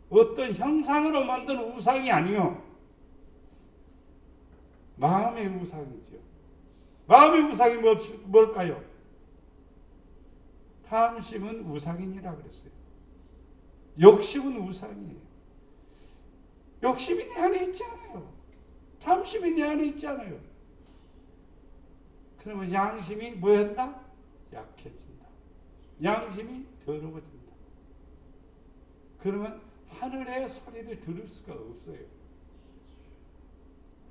어떤 형상으로 만든 우상이 아니요, 마음의 우상이죠. 마음의 우상이 뭘까요? 탐심은 우상이니라 그랬어요. 욕심은 우상이에요. 욕심이 내 안에 있지 않아요. 탐심이 내 안에 있지 않아요. 그러면 양심이 뭐한다? 약해진다. 양심이 더러워진다. 그러면 하늘의 소리를 들을 수가 없어요.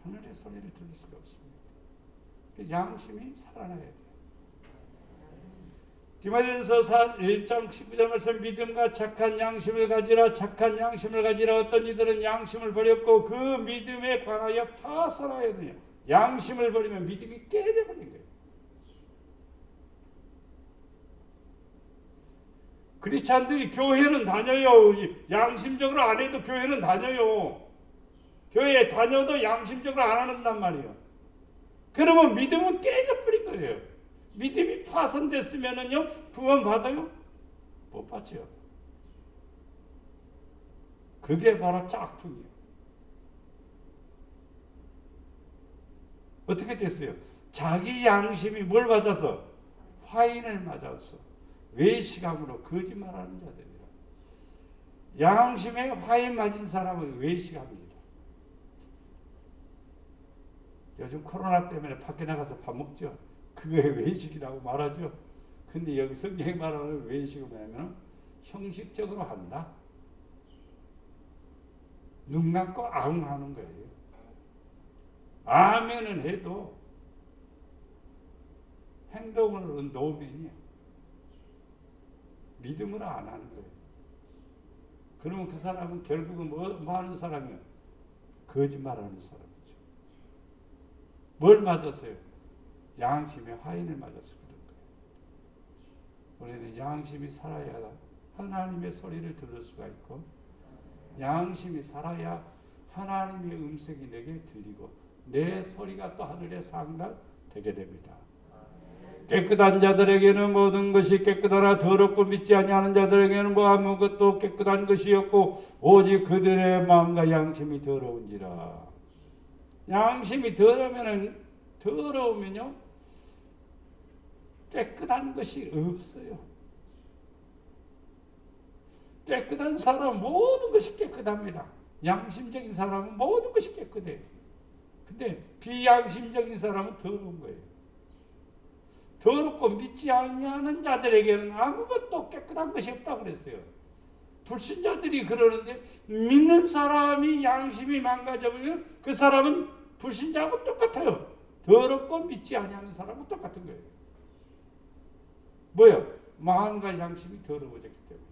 하늘의 소리를 들을 수가 없습니다. 양심이 살아나야 돼요. 디모데전서 1장 19절 말씀 믿음과 착한 양심을 가지라. 착한 양심을 가지라. 어떤 이들은 양심을 버렸고 그 믿음에 관하여 파설하였느냐. 양심을 버리면 믿음이 깨져버린 거예요. 크리스찬들이 교회는 다녀요. 양심적으로 안 해도 교회는 다녀요. 교회에 다녀도 양심적으로 안 한단 말이에요. 그러면 믿음은 깨져버린 거예요. 믿음이 파손됐으면은요, 구원 받아요? 못 받죠. 그게 바로 짝퉁이에요. 어떻게 됐어요? 자기 양심이 뭘 맞아서? 화인을 맞았어. 외식함으로 거짓말하는 자들이라. 양심에 화인 맞은 사람은 외식합니다. 요즘 코로나 때문에 밖에 나가서 밥 먹죠. 그게 외식이라고 말하죠. 근데 여기 성경이 말하는 외식은 뭐냐면 형식적으로 한다. 눈 감고 아웅하는 거예요. 아멘은 해도 행동으로는 노멘이에요. 믿음으로 안 하는 거예요. 그러면 그 사람은 결국은 뭐 하는 사람이에요? 거짓말하는 사람이죠. 뭘 맞았어요? 양심의 화인을 맞아서 그런 거예요. 우리는 양심이 살아야 하나님의 소리를 들을 수가 있고, 양심이 살아야 하나님의 음색이 내게 들리고 내 소리가 또 하늘에 상달되게 됩니다. 깨끗한 자들에게는 모든 것이 깨끗하나 더럽고 믿지 아니하는 자들에게는 뭐 아무것도 깨끗한 것이 없고 오직 그들의 마음과 양심이 더러운지라. 양심이 더러우면요, 깨끗한 것이 없어요. 깨끗한 사람은 모든 것이 깨끗합니다. 양심적인 사람은 모든 것이 깨끗해요. 근데 비양심적인 사람은 더러운 거예요. 더럽고 믿지 아니하는 자들에게는 아무것도 깨끗한 것이 없다고 그랬어요. 불신자들이 그러는데 믿는 사람이 양심이 망가져버리면 그 사람은 불신자하고 똑같아요. 더럽고 믿지 아니하는 사람은 똑같은 거예요. 뭐요? 마음과 양심이 더러워졌기 때문에.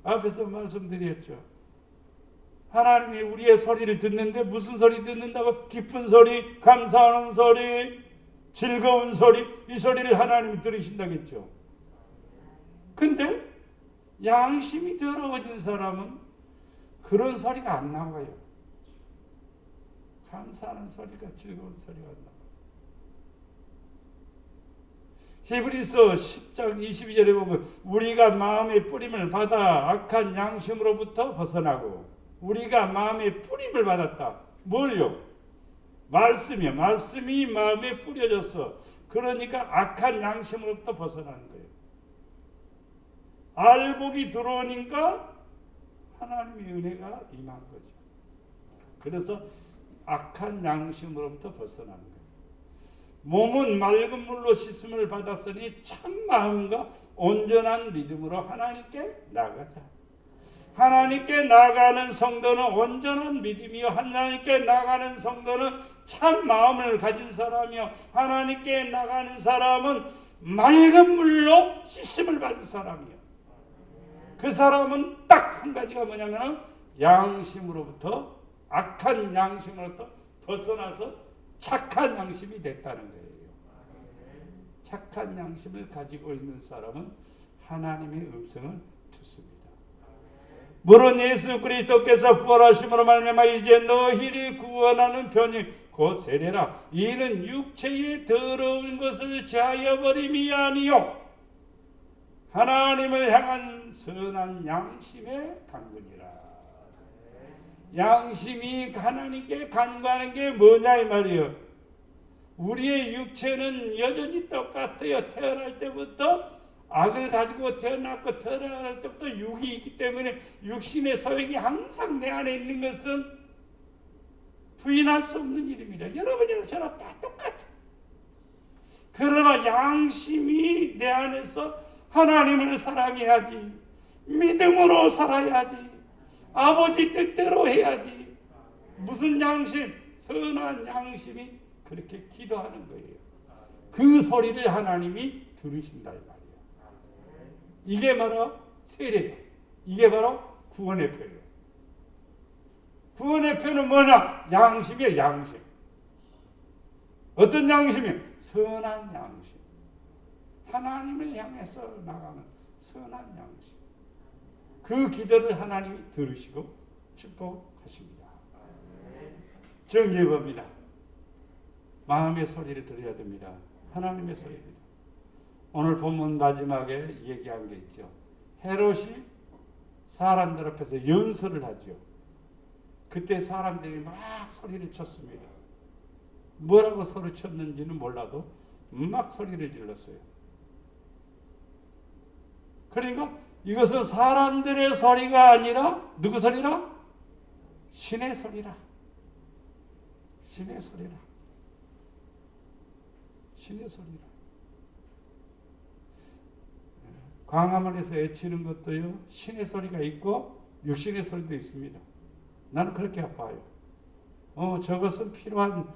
앞에서 말씀드렸죠. 하나님이 우리의 소리를 듣는데 무슨 소리 듣는다고? 기쁜 소리, 감사하는 소리, 즐거운 소리, 이 소리를 하나님이 들으신다고 했죠. 근데 양심이 더러워진 사람은 그런 소리가 안 나와요. 감사하는 소리가, 즐거운 소리가 안 나와요. 히브리서 10장 22절에 보면 우리가 마음의 뿌림을 받아 악한 양심으로부터 벗어나고, 우리가 마음의 뿌림을 받았다. 뭘요? 말씀이요. 말씀이 마음에 뿌려졌어. 그러니까 악한 양심으로부터 벗어나는 거예요. 알복이 들어오니까 하나님의 은혜가 임한 거죠. 그래서 악한 양심으로부터 벗어나는 거예요. 몸은 맑은 물로 씻음을 받았으니 참 마음과 온전한 믿음으로 하나님께 나가자. 하나님께 나가는 성도는 온전한 믿음이요, 하나님께 나가는 성도는 참 마음을 가진 사람이요, 하나님께 나가는 사람은 맑은 물로 씻음을 받은 사람이요. 그 사람은 딱 한 가지가 뭐냐면 양심으로부터, 악한 양심으로부터 벗어나서 착한 양심이 됐다는 거예요. 착한 양심을 가지고 있는 사람은 하나님의 음성을 듣습니다. 물론 예수 그리스도께서 부활하심으로 말미암아 이제 너희를 구원하는 편이 곧 세례라. 이는 육체의 더러운 것을 제하여 버림이 아니요 하나님을 향한 선한 양심의 간구니라. 양심이 하나님께 간구하는 게 뭐냐 이 말이에요. 우리의 육체는 여전히 똑같아요. 태어날 때부터 악을 가지고 태어났고, 태어날 때부터 육이 있기 때문에 육신의 소욕이 항상 내 안에 있는 것은 부인할 수 없는 일입니다. 여러분이랑 저랑 다 똑같아요. 그러나 양심이 내 안에서 하나님을 사랑해야지, 믿음으로 살아야지, 아버지 뜻대로 해야지. 무슨 양심? 선한 양심이 그렇게 기도하는 거예요. 그 소리를 하나님이 들으신다 이 말이에요. 이게 바로 세례예요. 이게 바로 구원의 표예요. 구원의 표는 뭐냐? 양심이에요. 양심. 어떤 양심이에요? 선한 양심. 하나님을 향해서 나가는 선한 양심. 그 기도를 하나님이 들으시고 축복하십니다. 정리해봅니다. 마음의 소리를 들어야 됩니다. 하나님의 소리입니다. 오늘 본문 마지막에 얘기한 게 있죠. 헤롯이 사람들 앞에서 연설을 하죠. 그때 사람들이 막 소리를 쳤습니다. 뭐라고 소리 쳤는지는 몰라도 막 소리를 질렀어요. 그러니까 이것은 사람들의 소리가 아니라 누구 소리라? 신의 소리라. 신의 소리라. 신의 소리라. 광화문에서 외치는 것도요, 신의 소리가 있고 육신의 소리도 있습니다. 나는 그렇게 봐요. 저것은 필요한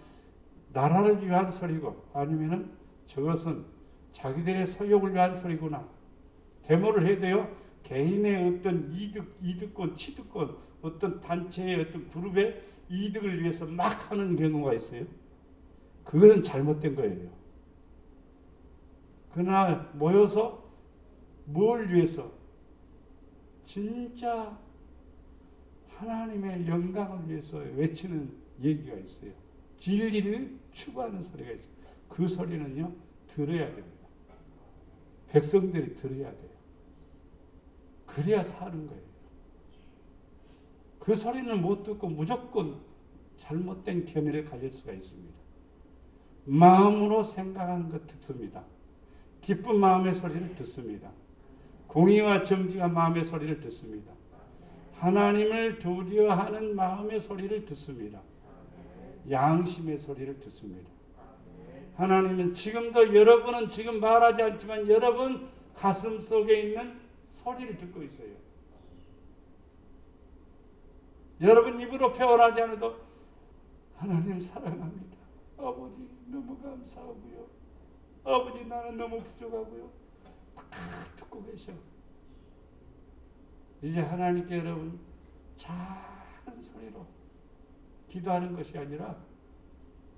나라를 위한 소리고, 아니면은 저것은 자기들의 소욕을 위한 소리구나. 데모를 해도요, 개인의 어떤 이득권, 취득권, 어떤 단체의 어떤 그룹의 이득을 위해서 막 하는 경우가 있어요. 그것은 잘못된 거예요. 그러나 모여서 뭘 위해서? 진짜 하나님의 영광을 위해서 외치는 얘기가 있어요. 진리를 추구하는 소리가 있어요. 그 소리는요, 들어야 됩니다. 백성들이 들어야 돼요. 그래야 사는 거예요. 그 소리는 못 듣고 무조건 잘못된 견해를 가질 수가 있습니다. 마음으로 생각하는 것 듣습니다. 기쁜 마음의 소리를 듣습니다. 공의와 정직한 마음의 소리를 듣습니다. 하나님을 두려워하는 마음의 소리를 듣습니다. 양심의 소리를 듣습니다. 하나님은 지금도 여러분은 지금 말하지 않지만 여러분 가슴 속에 있는 소리를 듣고 있어요. 여러분 입으로 표현하지 않아도 하나님 사랑합니다. 아버지 너무 감사하고요. 아버지 나는 너무 부족하고요. 다 듣고 계셔. 이제 하나님께 여러분 작은 소리로 기도하는 것이 아니라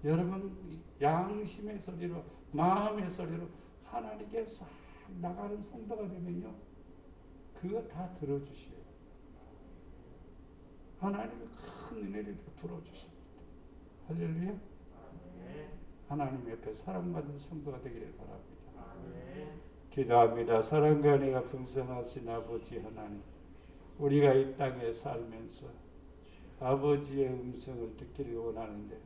여러분 양심의 소리로 마음의 소리로 하나님께 싹 나가는 성도가 되면요. 그거 다 들어주셔요. 하나님이 큰 은혜를 베풀어 주십니다. 할렐루야. 하나님 옆에 사랑받는 성도가 되기를 바랍니다. 기도합니다. 사랑과 은혜가 풍성하신 아버지 하나님, 우리가 이 땅에 살면서 아버지의 음성을 듣기를 원하는데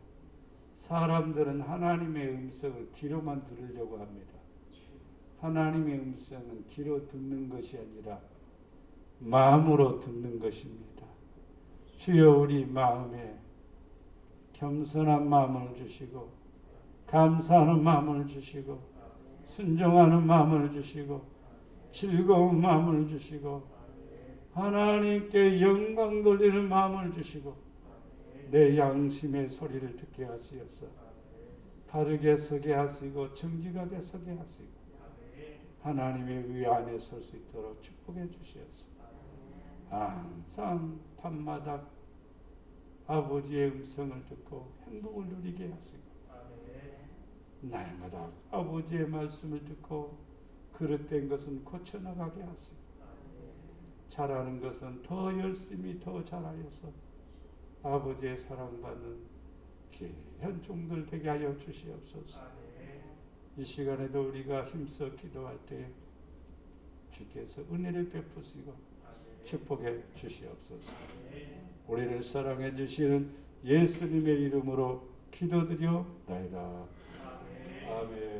사람들은 하나님의 음성을 귀로만 들으려고 합니다. 하나님의 음성은 귀로 듣는 것이 아니라 마음으로 듣는 것입니다. 주여 우리 마음에 겸손한 마음을 주시고 감사하는 마음을 주시고 순종하는 마음을 주시고 즐거운 마음을 주시고 하나님께 영광 돌리는 마음을 주시고 내 양심의 소리를 듣게 하시어서 바르게 서게 하시고 정직하게 서게 하시고 하나님의 의 안에 설 수 있도록 축복해 주시옵소서. 항상 밤마다 아버지의 음성을 듣고 행복을 누리게 하시고 날마다 아버지의 말씀을 듣고 그릇된 것은 고쳐나가게 하시고 잘하는 것은 더 열심히 더 잘하여서 아버지의 사랑받는 귀한 종들 되게 하여 주시옵소서. 이 시간에도 우리가 힘써 기도할 때 주께서 은혜를 베푸시고 축복해 주시옵소서. 우리를 사랑해 주시는 예수님의 이름으로 기도드려 나이다. 아멘.